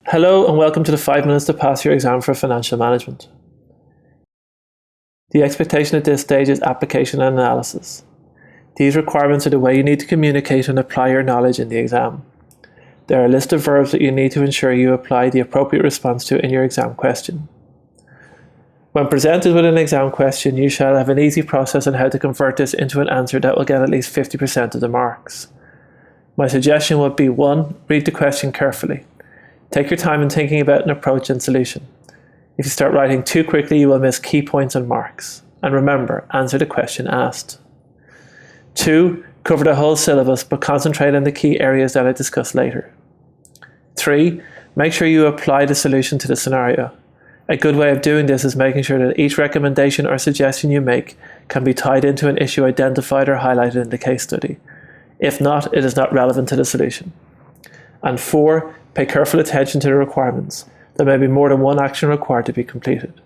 Hello and welcome to the 5 minutes to pass your exam for financial management. The expectation at this stage is application and analysis. These requirements are the way you need to communicate and apply your knowledge in the exam. There are a list of verbs that you need to ensure you apply the appropriate response to in your exam question. When presented with an exam question, you shall have an easy process on how to convert this into an answer that will get at least 50% of the marks. My suggestion would be 1. Read the question carefully. Take your time in thinking about an approach and solution. If you start writing too quickly, you will miss key points and marks. And remember, answer the question asked. 2. Cover the whole syllabus, but concentrate on the key areas that I discuss later. 3. Make sure you apply the solution to the scenario. A good way of doing this is making sure that each recommendation or suggestion you make can be tied into an issue identified or highlighted in the case study. If not, it is not relevant to the solution. And 4. Pay careful attention to the requirements. There may be more than one action required to be completed.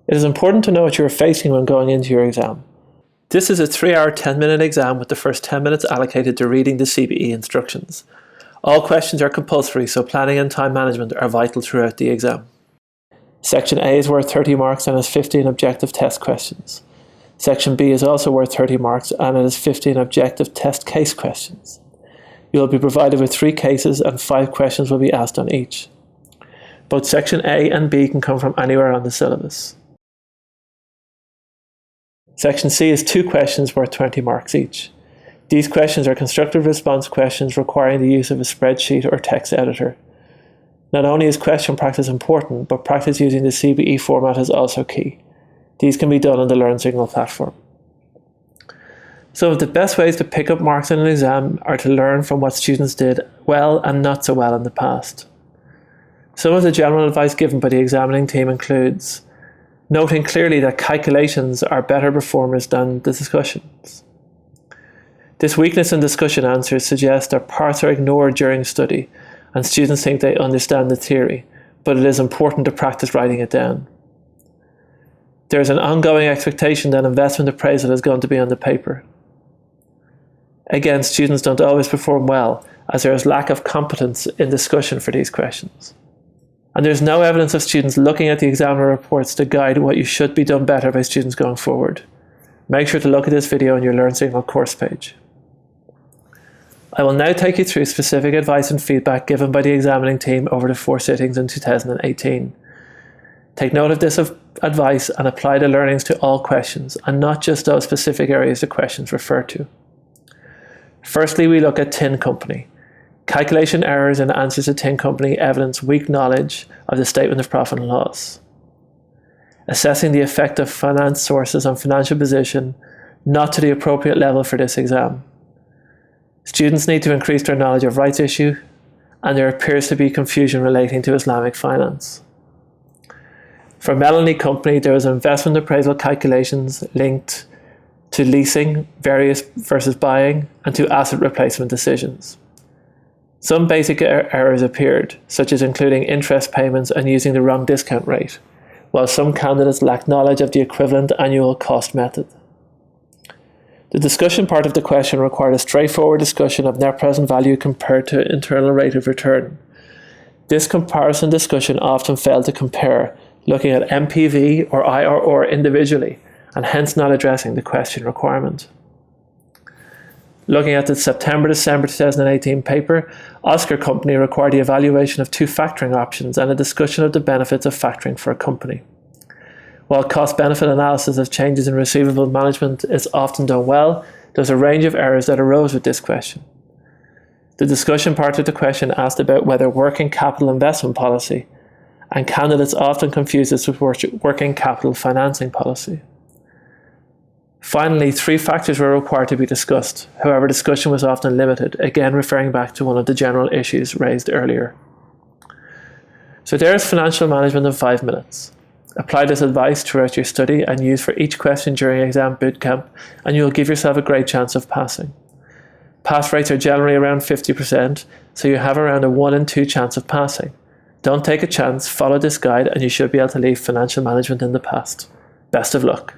It is important to know what you are facing when going into your exam. This is a 3-hour 10-minute exam with the first 10 minutes allocated to reading the CBE instructions. All questions are compulsory, so planning and time management are vital throughout the exam. Section A is worth 30 marks and has 15 objective test questions. Section B is also worth 30 marks and it has 15 objective test case questions. You will be provided with 3 cases and 5 questions will be asked on each. Both Section A and B can come from anywhere on the syllabus. Section C is 2 questions worth 20 marks each. These questions are constructive response questions requiring the use of a spreadsheet or text editor. Not only is question practice important, but practice using the CBE format is also key. These can be done on the LearnSignal platform. Some of the best ways to pick up marks in an exam are to learn from what students did well and not so well in the past. Some of the general advice given by the examining team includes noting clearly that calculations are better performers than the discussions. This weakness in discussion answers suggests that parts are ignored during study and students think they understand the theory, but it is important to practice writing it down. There is an ongoing expectation that investment appraisal is going to be on the paper. Again, students don't always perform well, as there is lack of competence in discussion for these questions. And there's no evidence of students looking at the examiner reports to guide what you should be done better by students going forward. Make sure to look at this video on your LearnSignal course page. I will now take you through specific advice and feedback given by the examining team over the 4 sittings in 2018. Take note of this advice and apply the learnings to all questions, and not just those specific areas the questions refer to. Firstly, we look at tin company. Calculation errors in answers to tin company evidence weak knowledge of the statement of profit and loss. Assessing the effect of finance sources on financial position, not to the appropriate level for this exam. Students need to increase their knowledge of rights issue, and there appears to be confusion relating to Islamic finance. For Melanie Company, there is investment appraisal calculations linked to leasing, various versus buying, and to asset replacement decisions. Some basic errors appeared, such as including interest payments and using the wrong discount rate, while some candidates lacked knowledge of the equivalent annual cost method. The discussion part of the question required a straightforward discussion of net present value compared to internal rate of return. This comparison discussion often failed to compare, looking at MPV or IRR individually, and hence not addressing the question requirement. Looking at the September-December 2018 paper, Oscar Company required the evaluation of 2 factoring options and a discussion of the benefits of factoring for a company. While cost-benefit analysis of changes in receivable management is often done well, there's a range of errors that arose with this question. The discussion part of the question asked about whether working capital investment policy, and candidates often confuse this with working capital financing policy. Finally, 3 factors were required to be discussed. However, discussion was often limited, again referring back to one of the general issues raised earlier. So there's financial management in 5 minutes. Apply this advice throughout your study and use for each question during exam bootcamp, and you'll give yourself a great chance of passing. Pass rates are generally around 50%, so you have around a 1 in 2 chance of passing. Don't take a chance, follow this guide, and you should be able to leave financial management in the past. Best of luck.